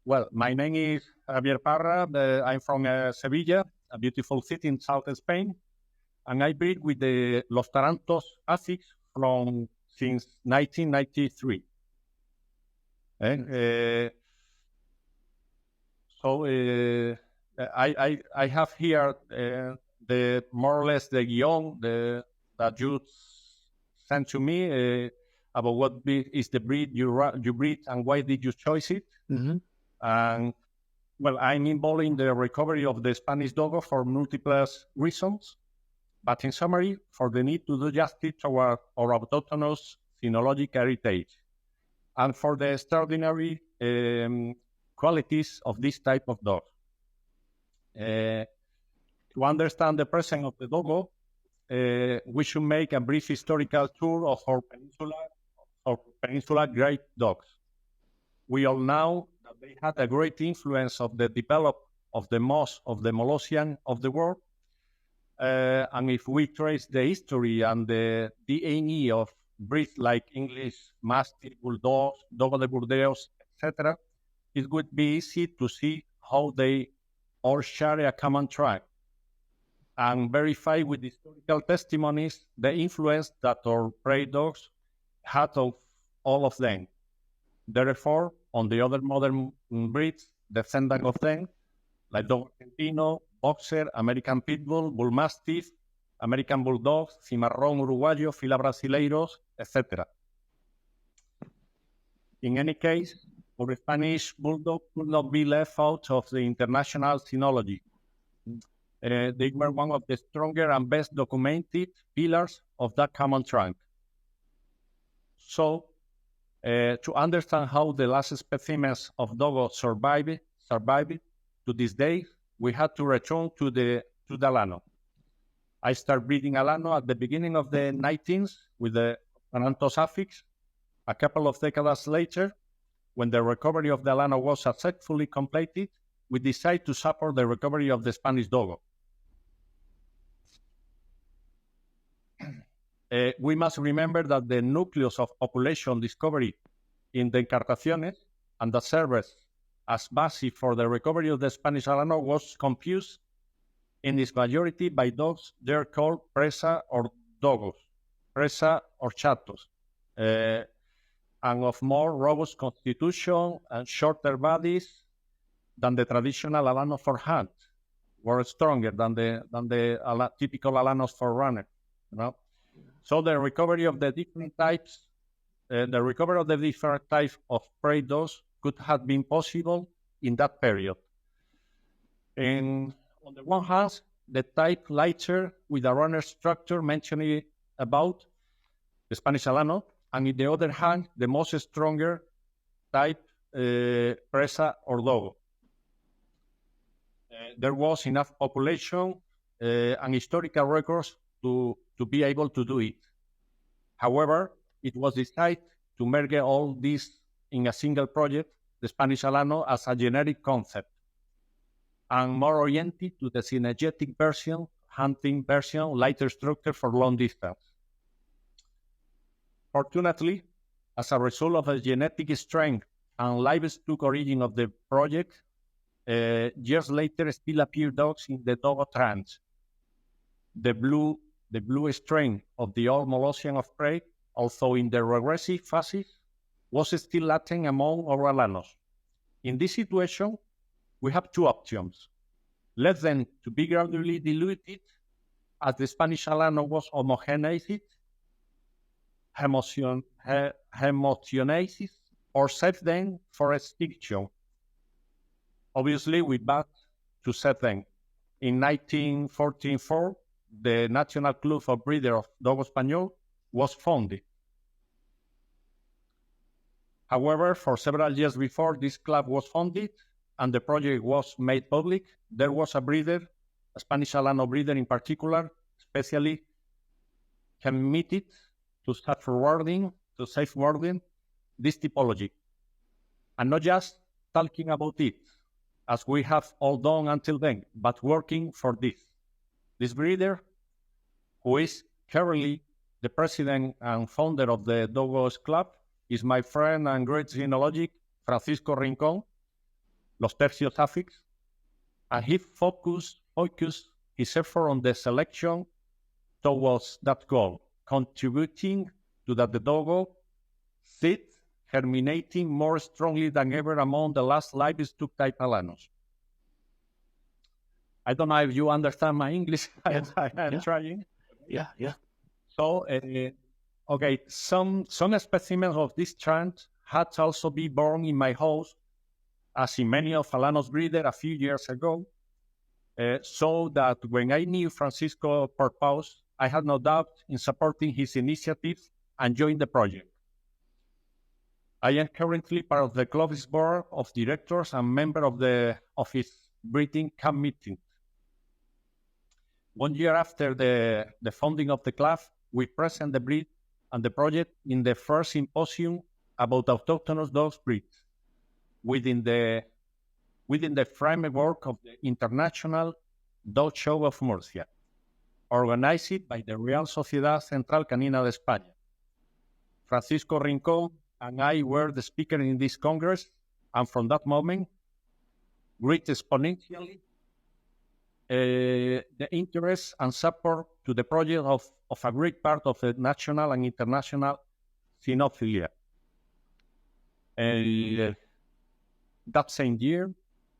Well, my name is Javier Parra. I'm from Sevilla, a beautiful city in south Spain, and I breed with the Los Tarantos Asics since 1993. I have here the more or less the guion that you sent to me about what is the breed you breed and why did you choose it. Mm-hmm. And well, I'm involved in the recovery of the Spanish Dogo for multiple reasons, but in summary, for the need to do justice to our autochthonous phenologic heritage, and for the extraordinary qualities of this type of dog. To understand the presence of the Dogo, we should make a brief historical tour of our peninsula great dogs. We all know that they had a great influence of the development of the most of the Molossian of the world. And if we trace the history and the DNA of breeds like English Mastiff, Bulldogs, Dogo de Burdeos, etc., it would be easy to see how they all share a common track and verify with historical testimonies the influence that our prey dogs had of all of them. Therefore, on the other modern breeds, descendant of them, like Dogo Argentino, Boxer, American Pitbull, Bull Mastiff, American Bulldogs, Cimarrón Uruguayo, Fila Brasileiros, etc. In any case, our Spanish Bulldog could not be left out of the international phenology. They were one of the stronger and best documented pillars of that common trunk. So, to understand how the last specimens of Dogo survived to this day, we had to return to the Alano. I started breeding Alano at the beginning of the 19th with the Tarantos affix. A couple of decades later, when the recovery of the Alano was successfully completed, we decided to support the recovery of the Spanish Dogo. We must remember that the nucleus of population discovery in the Encartaciones and that served as basis for the recovery of the Spanish Alano was composed in its majority by dogs they're called presa or dogos, presa or chatos, and of more robust constitution and shorter bodies than the traditional Alano for hunt, were stronger than the typical Alanos for runner. You know? So the recovery of the different types, of prey dogs could have been possible in that period. And on the one hand, the type lighter with a runner structure mentioned about the Spanish Alano, and on the other hand, the most stronger type presa or dogo. There was enough population and historical records to be able to do it. However, it was decided to merge all this in a single project, the Spanish Alano, as a generic concept, and more oriented to the synergetic version, hunting version, lighter structure for long distance. Fortunately, as a result of the genetic strength and livestock origin of the project, years later still appear dogs in the Dogo trans. The blue strain of the old Molossian of prey, although in the regressive phases, was still latent among our Alanos. In this situation, we have two options. Let them to be gradually diluted as the Spanish Alano was homogeneized, homogeneized, or save them for extinction. Obviously, we back to save them. In 1944, the National Club of Breeders of Dogo Español was founded. However, for several years before this club was founded and the project was made public, there was a breeder, a Spanish Alano breeder in particular, especially committed to safeguarding this typology. And not just talking about it, as we have all done until then, but working for this. This breeder, who is currently the president and founder of the Dogos Club, is my friend and great genealogist, Francisco Rincon, Los Tercios affix, and he focused his effort on the selection towards that goal, contributing to that the Dogo seed germinating more strongly than ever among the last livestock type alanos. I don't know if you understand my English. Yeah. I'm trying. Yeah. So, okay, some specimens of this strand had also been born in my house, as in many of Alanos breeder a few years ago, so that when I knew Francisco Purpose, I had no doubt in supporting his initiatives and joined the project. I am currently part of the club's board of directors and member of his breeding committee. 1 year after the founding of the club, we present the breed and the project in the first symposium about autochthonous dog breeds within the framework of the International Dog Show of Murcia, organized by the Real Sociedad Central Canina de España. Francisco Rincón and I were the speaker in this congress, and from that moment, grew exponentially the interest and support to the project of a great part of the national and international cynophilia. That same year,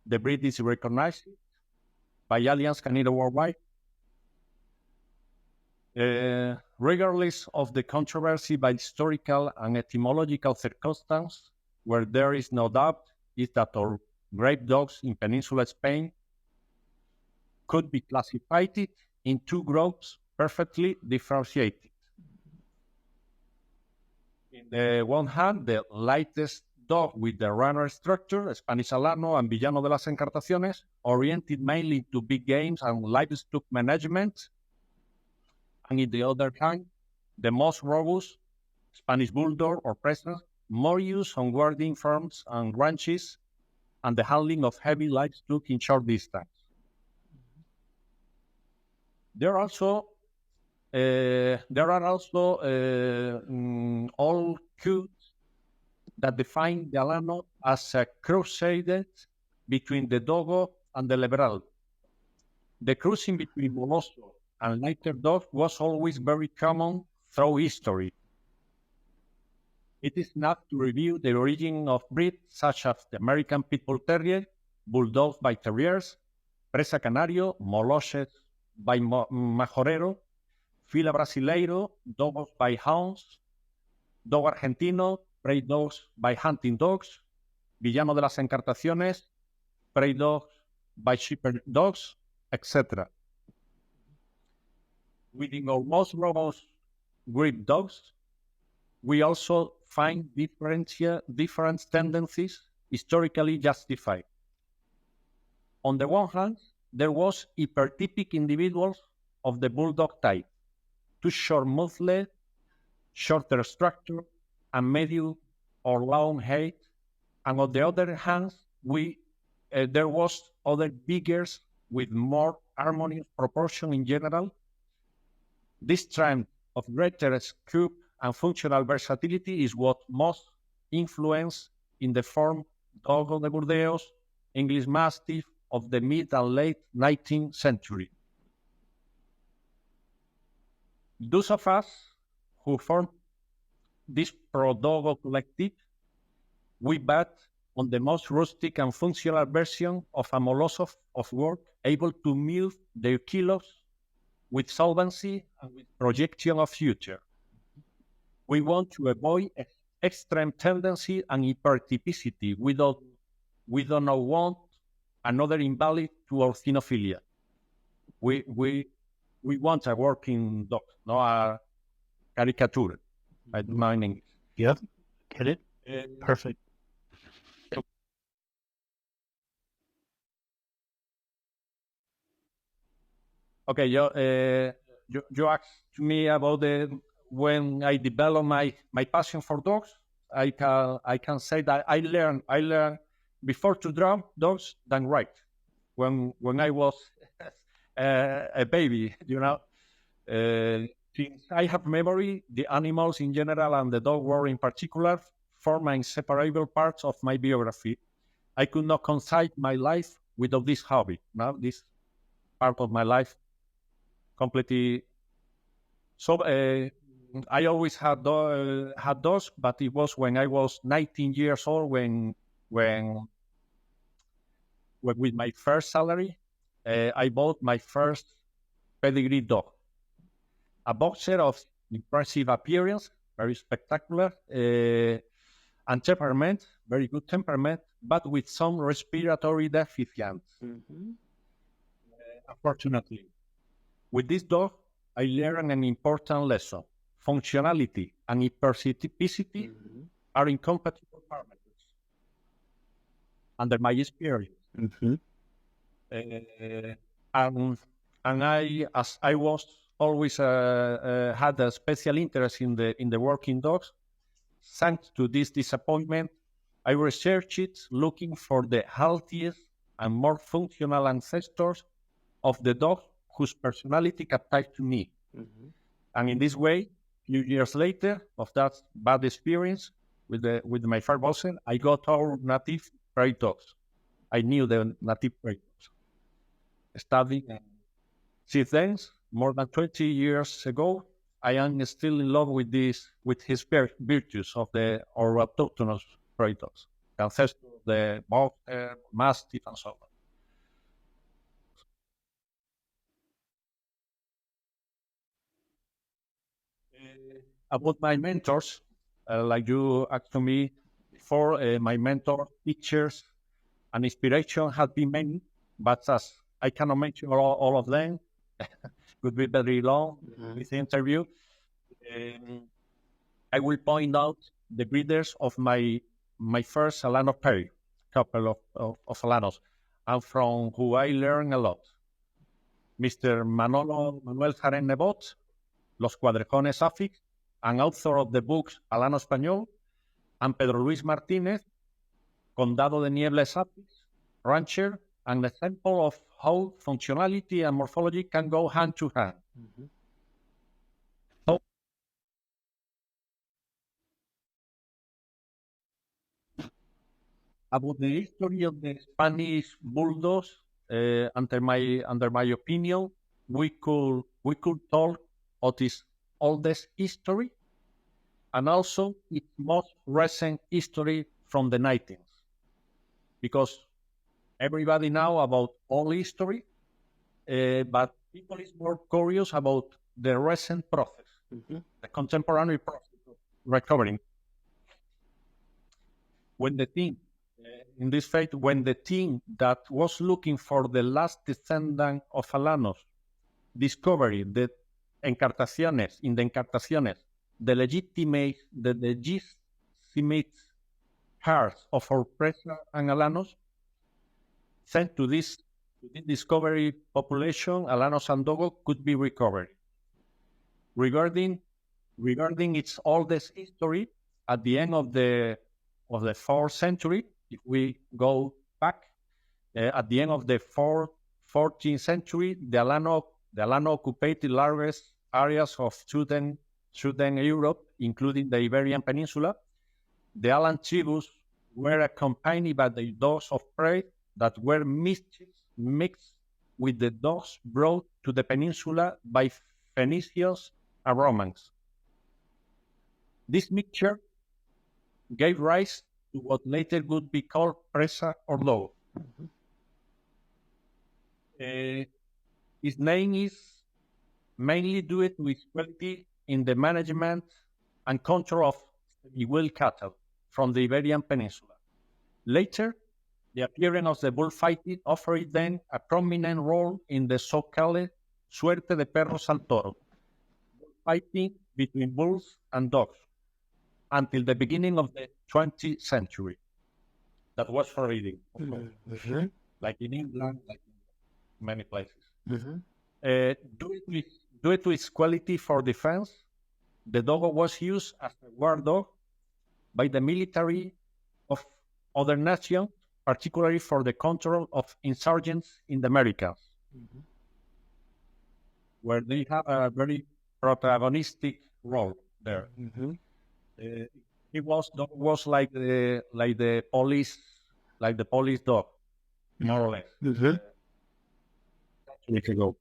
the breed is recognized by Alliance Canino Worldwide. Regardless of the controversy by historical and etymological circumstance, where there is no doubt is that our grape dogs in Peninsular Spain could be classified in two groups perfectly differentiated. In the one hand, the lightest dog with the runner structure, Spanish Alano and Villano de las Encartaciones, oriented mainly to big games and livestock management. And in the other hand, the most robust Spanish Bulldog or Presence, more used on guarding farms and ranches and the handling of heavy livestock in short distance. There are also all codes that define the Alano as a crusade between the Dogo and the Liberal. The cruising between Moloso and lighter dogs was always very common through history. It is enough to review the origin of breeds such as the American Pit Bull Terrier, Bulldogs by Terriers, Presa Canario, Molosses by Majorero, Fila Brasileiro, Dogos by Hounds, Dog Argentino, Prey Dogs by Hunting Dogs, Villano de las Encartaciones, Prey Dogs by Shepherd Dogs, etc. Within our most robust grip dogs, we also find different tendencies historically justified. On the one hand, there was hypertypic individuals of the bulldog type, too short muzzle, shorter structure, and medium or long height. And on the other hand, there was other biggers with more harmonious proportion in general. This trend of greater scope and functional versatility is what most influenced in the form Dogo de Burdeos, English Mastiff of the mid and late 19th century. Those of us who formed this pro-Dogo collective, we bet on the most rustic and functional version of a Molosse of work, able to move their kilos with solvency and with projection of future. We want to avoid extreme tendency and hypertypicity. We don't want another invalid to our xenophilia. We want a working dog, not a caricature. I don't mind English. Yep, get it? Perfect. Okay, you asked me about when I developed my passion for dogs. I can say that I learned before to draw dogs than write. When I was a baby, since I have memory, the animals in general and the dog world in particular form inseparable parts of my biography. I could not conceive my life without this hobby. Now, this part of my life completely. So I always had dogs, but it was when I was 19 years old when with my first salary, I bought my first pedigree dog, a boxer of impressive appearance, very spectacular, and temperament, very good temperament, but with some respiratory deficiencies. Unfortunately, with this dog, I learned an important lesson. Functionality and hyperspecificity are incompatible parameters, under my experience. And as I was always had a special interest in the working dogs, thanks to this disappointment, I researched it looking for the healthiest and more functional ancestors of the dog whose personality applied to me. And in this way, a few years later of that bad experience with my first boxer, I got our native prairie dogs. I knew the native prairie dogs. Studying, and since then, more than 20 years ago, I am still in love with his virtues of our autochthonous prairie dogs, the ancestors of the boxer, mastiff, and so on. About my mentors, like you asked to me before, my mentor, teachers, and inspiration have been many, but as I cannot mention all of them, could be very long this interview. I will point out the breeders of my first Alano pair, couple of Alanos, and from who I learned a lot. Mr. Manuel Jaren Nebot, Los Cuadrejones Affix, and author of the books Alano Español, and Pedro Luis Martínez, Condado de Niebles Affix, Rancher, an example of how functionality and morphology can go hand to hand. So, about the history of the Spanish bulldogs, under my opinion, we could talk of its oldest history and also its most recent history from the 90s, because everybody know about all history, but people is more curious about the recent process, the contemporary process of recovering. When the team, in this fact, when the team that was looking for the last descendant of Alanos discovered the encartaciones, the legitimate hearts of our Presa and Alanos, thanks to this discovery population, Alanos and Dogo could be recovered. Regarding its oldest history, at the end of the 4th century, if we go back, at the end of the 14th century, the Alano occupied the largest areas of southern Europe, including the Iberian Peninsula. The Alan tribus were accompanied by the dogs of prey that were mixed with the dogs brought to the peninsula by Phoenicians and Romans. This mixture gave rise to what later would be called Presa or Dogo. Its name is mainly due to its quality in the management and control of wild cattle from the Iberian Peninsula. Later, the appearance of the bullfighting offered then a prominent role in the so-called suerte de perros al toro, fighting between bulls and dogs, until the beginning of the 20th century. That was forbidden, like in England, like in many places. Due to its quality for defense, the Dogo was used as a war dog by the military of other nations, particularly for the control of insurgents in the Americas, where they have a very protagonistic role there. It was like the police, like the police dog, more or less. Mm-hmm. Weeks ago.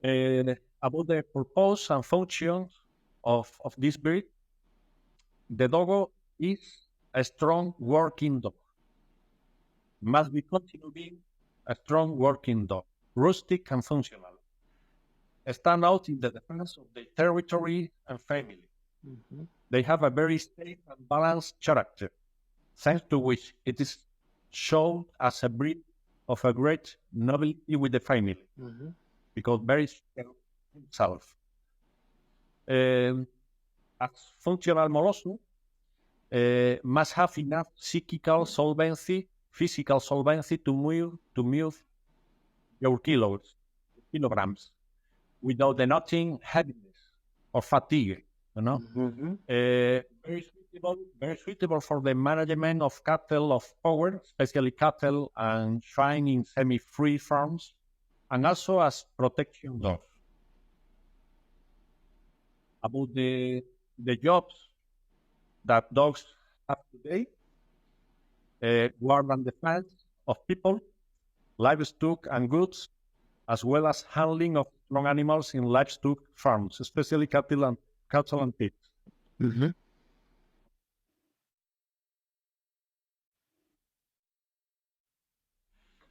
About the purpose and function of this breed, the Dogo is a strong working dog. Must be continue being a strong working dog, rustic and functional. Stand out in the defense of their territory and family. Mm-hmm. They have a very safe and balanced character, thanks to which it is shown as a breed of a great nobility with the family, Mm-hmm. because very himself. As functional moroso, must have enough psychical solvency, physical solvency to move your kilograms, without denoting heaviness or fatigue. You know, Mm-hmm. very suitable for the management of cattle of power, especially cattle and swine in semi-free farms, and also as protection dogs. About the jobs that dogs have today, guard and defense of people, livestock and goods, as well as handling of strong animals in livestock farms, especially cattle and pigs. Mm-hmm.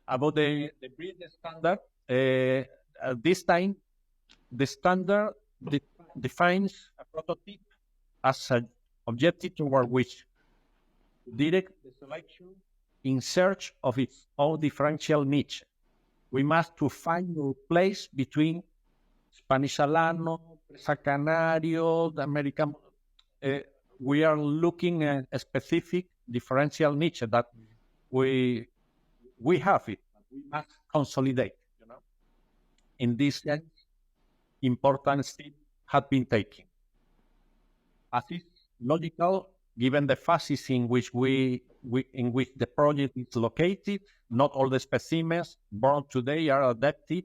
About the breed standard, this time the standard defines a prototype as an objective toward which direct the selection in search of its own differential niche. We must to find our place between Spanish Alano, Presa Canario, the American. We are looking at a specific differential niche that we have it. We must consolidate. You know, in this sense, important steps have been taken. As is logical, given the phases in which in which the project is located, not all the specimens born today are adapted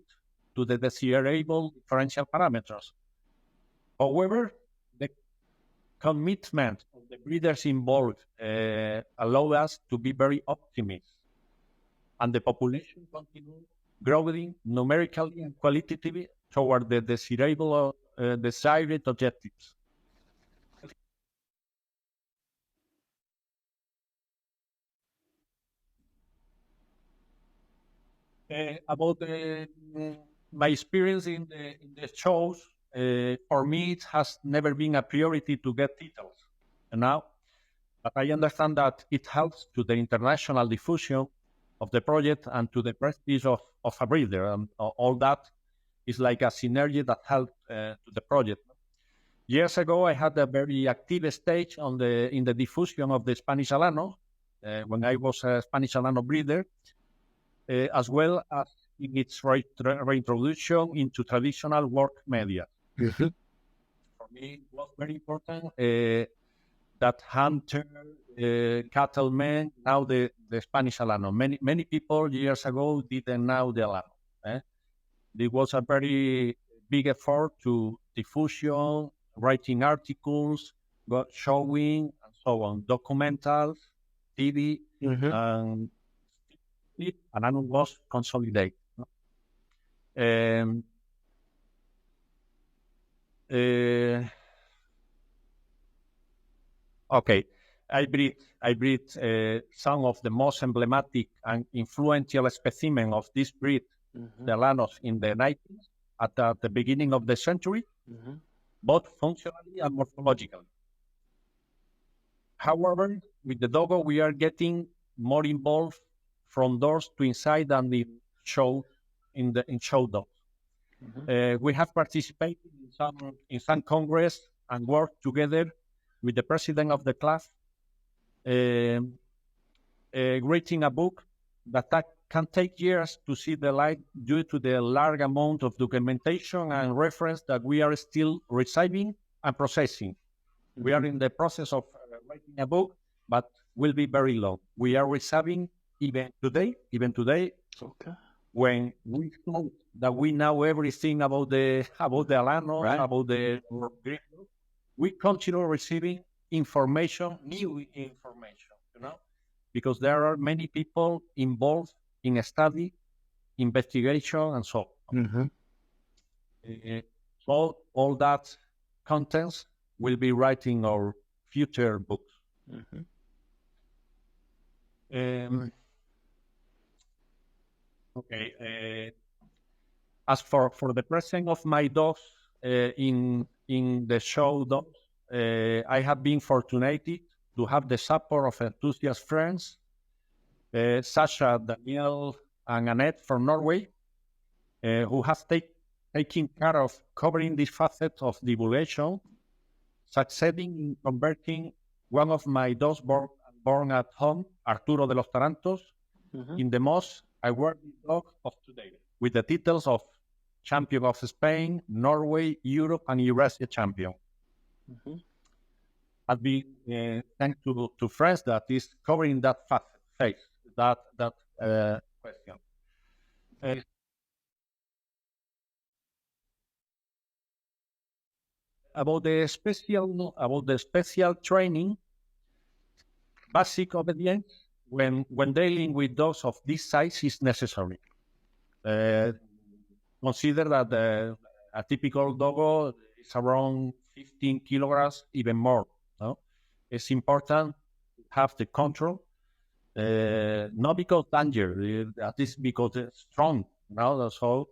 to the desirable differential parameters. However, the commitment of the breeders involved allow us to be very optimistic, and the population continues growing numerically and qualitatively toward the desirable desired objectives. About my experience in the shows, for me it has never been a priority to get titles. And now, but I understand that it helps to the international diffusion of the project and to the prestige of a breeder, and all that is like a synergy that helped to the project. Years ago, I had a very active stage in the diffusion of the Spanish Alano when I was a Spanish Alano breeder, as well as in its reintroduction into traditional work media. Mm-hmm. For me, it was very important that hunter, cattlemen, now the Spanish Alano. Many people years ago didn't know the Alano. There was a very big effort to diffusion, writing articles, showing, and so on, documentals, TV, Mm-hmm. and Alano was consolidated. Um, okay, I breed some of the most emblematic and influential specimen of this breed, the Lanos, in the 90s, at the beginning of the century, both functionally and morphologically. However, with the Dogo, we are getting more involved from doors to inside than the show in show dogs. We have participated in some congress and worked together with the president of the class, writing a book that can take years to see the light due to the large amount of documentation and reference that we are still receiving and processing. We are in the process of writing a book, but will be very long. We are receiving even today, Okay. when we thought that we know everything about the Alano, Right. about the Greek, we continue receiving information, new information, because there are many people involved in a study, investigation, and so on. So all that contents will be writing our future books. Okay. As for the presence of my dogs in the show dogs, I have been fortunate to have the support of enthusiast friends, such as Daniel and Annette from Norway, who have taken care of covering this facet of divulgation, succeeding in converting one of my dogs born at home, Arturo de los Tarantos, in the most awarded dog of today, with the titles of Champion of Spain, Norway, Europe, and Eurasia champion. I'd be thanks to friends that is covering that phase, that question. About the special training, basic obedience when dealing with dogs of this size is necessary. Consider that a typical Dogo is around 15 kilograms, even more. No? It's important to have the control, not because danger, that is because it's strong. So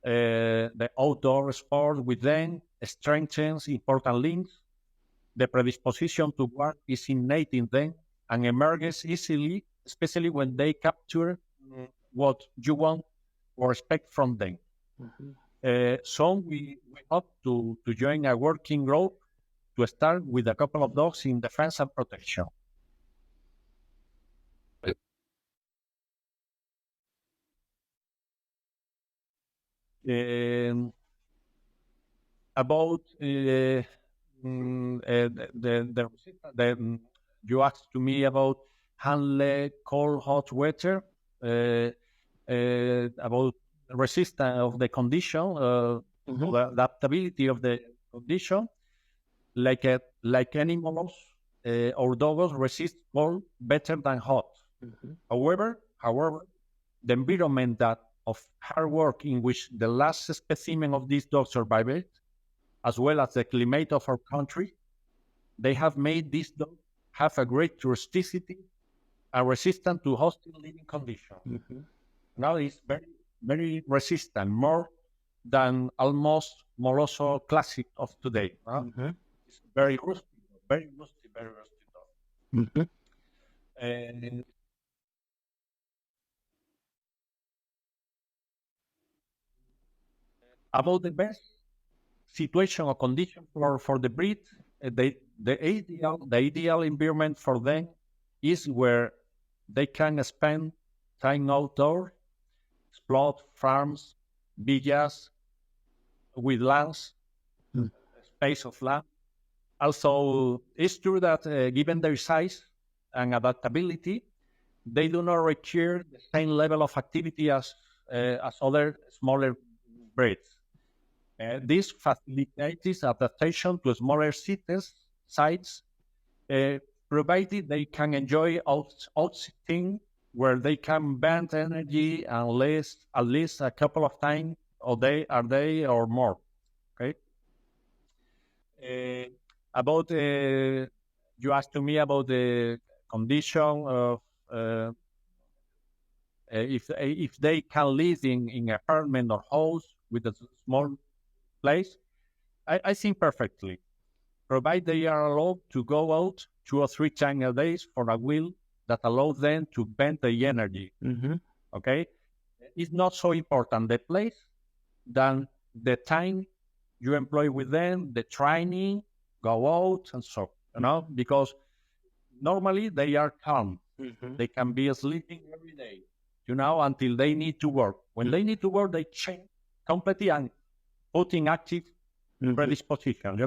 the outdoor sport with them strengthens important links. The predisposition to work is innate in them and emerges easily, especially when they capture what you want or expect from them. So we hope to join a working group to start with a couple of dogs in defense and protection. About you asked to me about handle cold, hot weather, about resistance of the condition, the adaptability of the condition. Like animals, our dogs resist cold better than hot. However, the environment of hard work in which the last specimen of these dogs survived, as well as the climate of our country, they have made these dogs have a great rusticity and resistant to hostile living conditions. Now it's very, very resistant, more than almost Moroso classic of today. It's very rusty dog. And about the best situation or condition for the breed, the ideal environment for them is where they can spend time outdoors, explore farms, villas with lands, space of land. Also, it's true that given their size and adaptability, they do not require the same level of activity as other smaller breeds. This facilitates adaptation to smaller sites, provided they can enjoy outsitting where they can bend energy at least a couple of times a day or more. Okay. About you asked me about the condition of if they can live in an apartment or house with a small place. I think perfectly, provided they are allowed to go out 2 or 3 times a day for a wheel that allows them to bend the energy. Okay, it's not so important the place than the time you employ with them, the training, go out and so, because normally they are calm. They can be sleeping every day, until they need to work. When they need to work, they change completely and put in active predisposition,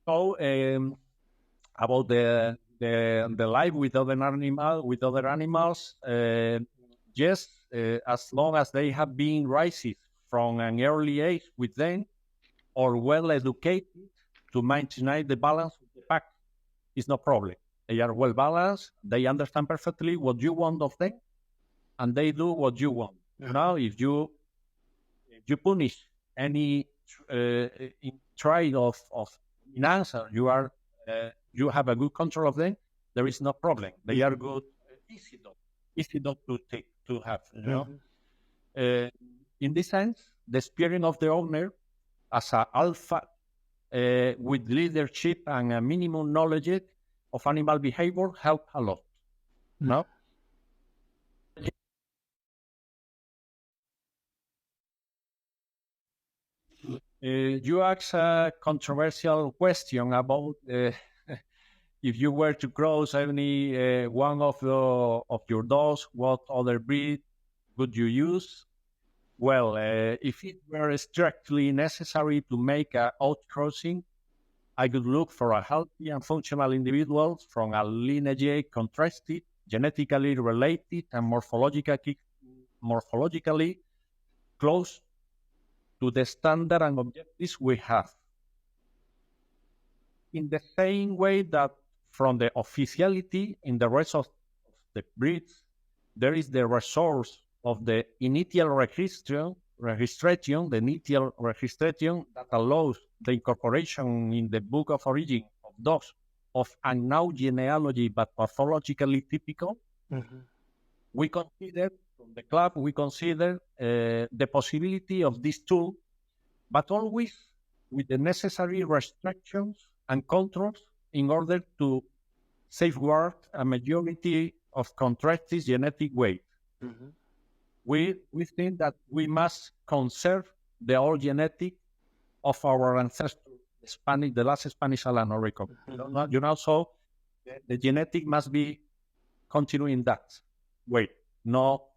So about the life with other animals, yes, as long as they have been raised from an early age with them or well educated to maintain the balance of the pack, is no problem. They are well balanced. They understand perfectly what you want of them, and they do what you want. Now, if you punish any trait of in answer, you have a good control of them. There is no problem. They are good, easy dog to take to have. In this sense, the experience of the owner as an alpha with leadership and a minimum knowledge of animal behavior help a lot. No? You asked a controversial question about if you were to cross any one of your dogs, what other breed would you use? Well, if it were strictly necessary to make an outcrossing, I could look for a healthy and functional individual from a lineage contrasted, genetically related, and morphologically close to the standard and objectives we have. In the same way that from the officiality in the rest of the breeds, there is the resource of the initial registration that allows the incorporation in the book of origin of dogs of unknown genealogy but pathologically typical. We consider, from the club, the possibility of this tool, but always with the necessary restrictions and controls in order to safeguard a majority of contrasted genetic weight. We think that we must conserve the old genetic of our ancestors, the last Spanish Alano record. So the genetic must be continuing that way. No,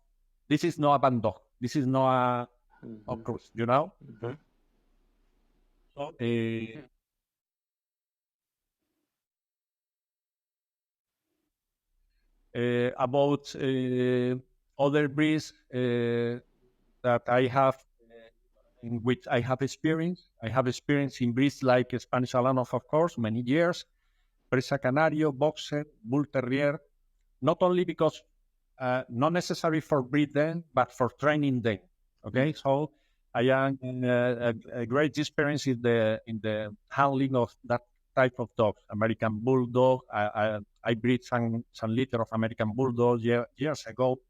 this is not a band dog. This is not a cruise, So, about other breeds that I have, in which I have experience. I have experience in breeds like Spanish Alano, of course, many years, Presa Canario, Boxer, Bull Terrier, not only because not necessary for breed them, but for training them. Okay, so I am a great experience in the handling of that type of dogs. American Bulldog. I breed some litter of American Bulldog years ago.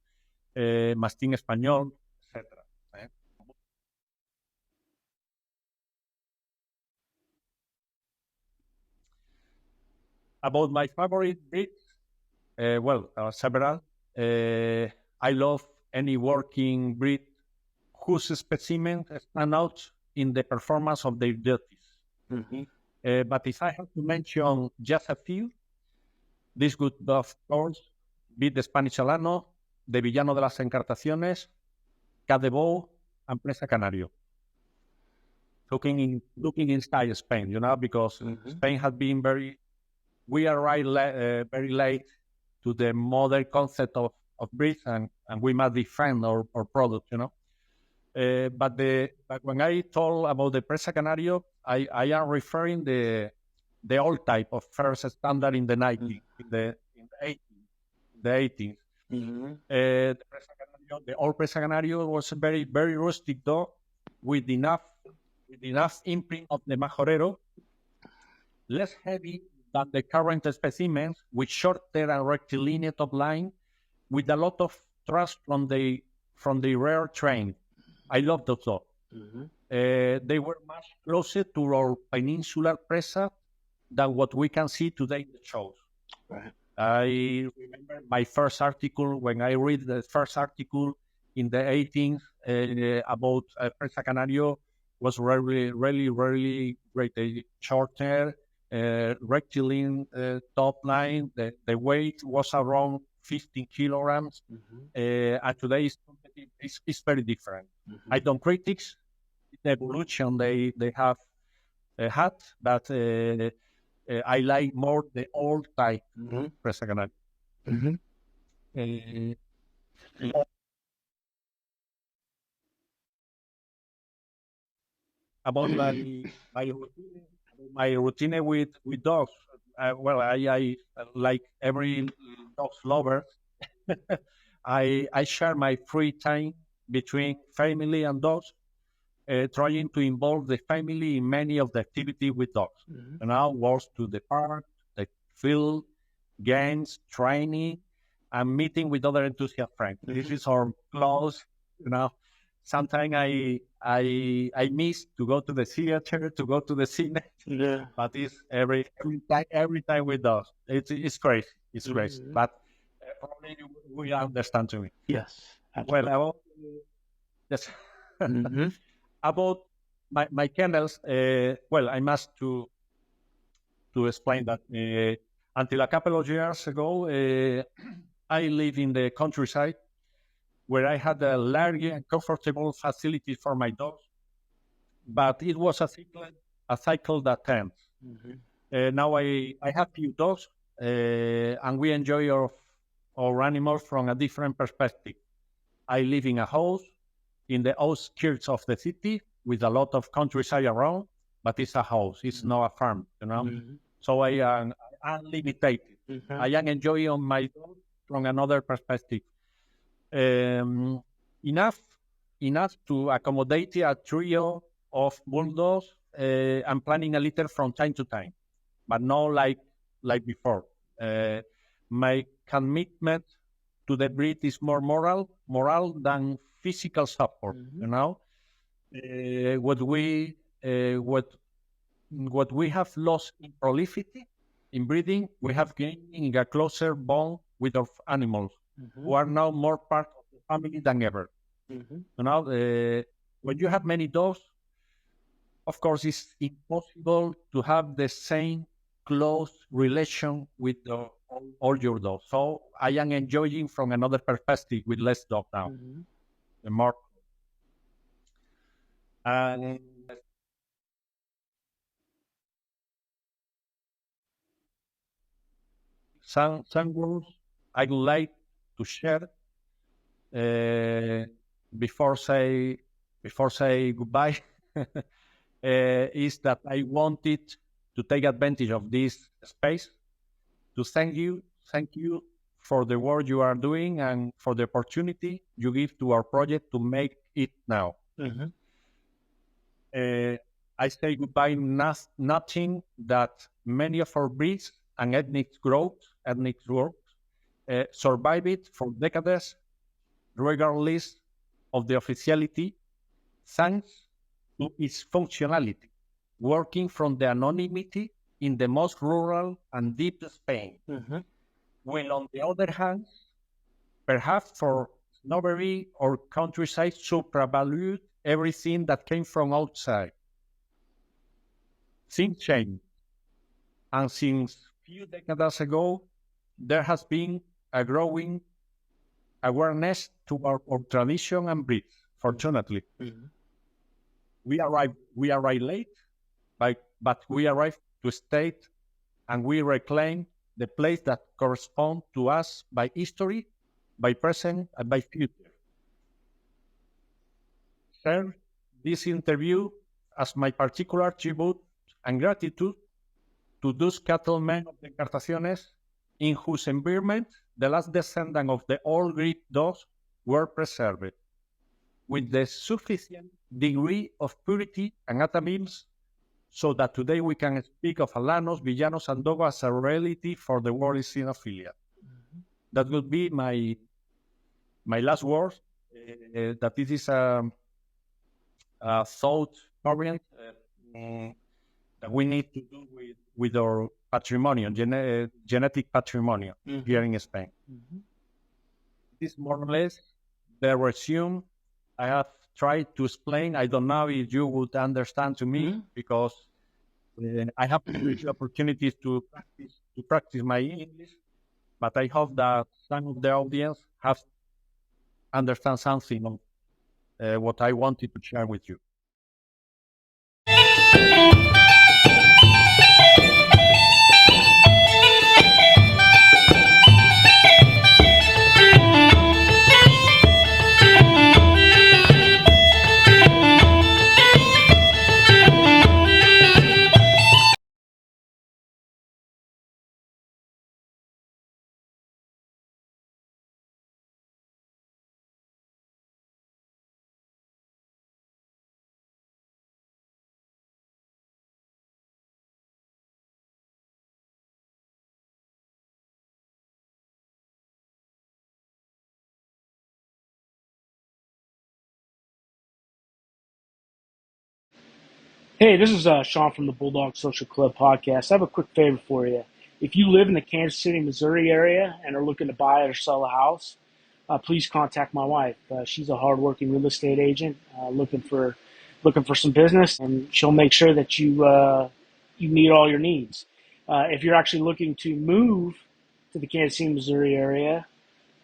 Mastín Español, etc. About my favorite breeds, several. I love any working breed whose specimen stand out in the performance of their duties. But if I have to mention just a few, this would, of course, be the Spanish Alano, the Villano de las Encartaciones, Cadebo, and Presa Canario. Looking inside Spain, because Spain has been we arrived very late to the modern concept of breeds, and we must defend our product, But when I told about the Presa Canario, I am referring the old type of first standard in the 90s, in the 80s. The old Presa Canario was a very, very rustic dog with enough imprint of the Majorero, less heavy than the current specimens, with shorter and rectilinear top line, with a lot of thrust from the rear train. I love those dogs. They were much closer to our peninsular Presa than what we can see today in the shows. Right. I remember my first article, when I read the first article in the 18th about Presa Canario, was really, really, really great. Shorter, rectilinear top line. The weight was around 15 kilograms. And today it's very different. I don't critique the evolution they have had, but I like more the old type Presa Canario. about my routine with dogs. I like every dog's lover. I share my free time between family and dogs, trying to involve the family in many of the activity with dogs. Mhm. And now walks to the park, the field, games, training, and meeting with other enthusiast friends. This Mhm. is our close, you know. Sometimes I miss to go to the theater, to go to the cinema, Yeah. but it's every time with us. It's crazy. It's crazy. Mhm. But probably we understand to me. Yes, Well, absolutely. about yes, Mhm. about my kennels. Well, I must to explain that until a couple of years ago, I live in the countryside where I had a large and comfortable facility for my dogs, but it was a cycle that ends. Mhm. Now I have few dogs, and we enjoy our animals from a different perspective. I live in a house in the outskirts of the city with a lot of countryside around, but it's a house. It's not a farm, you know. Mhm. So I am unlimited. I Mhm. am enjoying my dog from another perspective. Um, enough, enough to accommodate a trio of bulldogs. I'm planning a litter from time to time, but not like before. My commitment to the breed is more moral than physical support. Mhm. You know, uh, what we uh, what what we have lost in prolificity in breeding, we have gained in a closer bond with our animals, who Mhm. are now more part of the family than ever. Mhm. You know, when you have many dogs, of course, it's impossible to have the same close relation with all your dogs. So I am enjoying from another perspective with less dog now, Mhm. the more. And some words I would like to share uh, before say before say goodbye is that I wanted to take advantage of this space to thank you for the work you are doing and for the opportunity you give to our project to make it now. Mhm. Uh, I say goodbye nothing that many of our breeds and ethnic groups survive it for decades, regardless of the officiality, thanks to its functionality, working from the anonymity in the most rural and deep Spain. Mhm. While on the other hand, perhaps for snobbery or countryside supravalue everything that came from outside. Things change. And since few decades ago, there has been a growing awareness to our tradition and breeds. Fortunately, Mhm. we arrived late, but we arrived to state and we reclaim the place that corresponds to us by history, by present, and by future. Share this interview as my particular tribute and gratitude to those cattlemen of the Encartaciones in whose environment the last descendant of the old Greek dogs were preserved, with the sufficient degree of purity and atavism so that today we can speak of Alanos, Villanos, and Dogo as a reality for the world in cinephilia. That would be my last words. That this is a thought orient that we need to do with our patrimonium, genetic patrimonium here Mhm. in Spain. Mhm. This is more or less the resume I have tried to explain. I don't know if you would understand to me Mhm. because I have the opportunities to practice my English, but I hope that some of the audience have understand something of what I wanted to share with you. Hey, this is Sean from the Bulldog Social Club podcast. I have a quick favor for you. If you live in the Kansas City, Missouri area and are looking to buy or sell a house, please contact my wife. She's a hardworking real estate agent looking for some business, and she'll make sure that you meet all your needs. If you're actually looking to move to the Kansas City, Missouri area,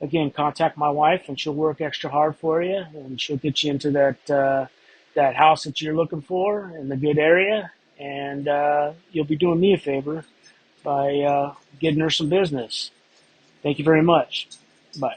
again, contact my wife, and she'll work extra hard for you, and she'll get you into that house that you're looking for in the good area, and you'll be doing me a favor by getting her some business. Thank you very much. Bye.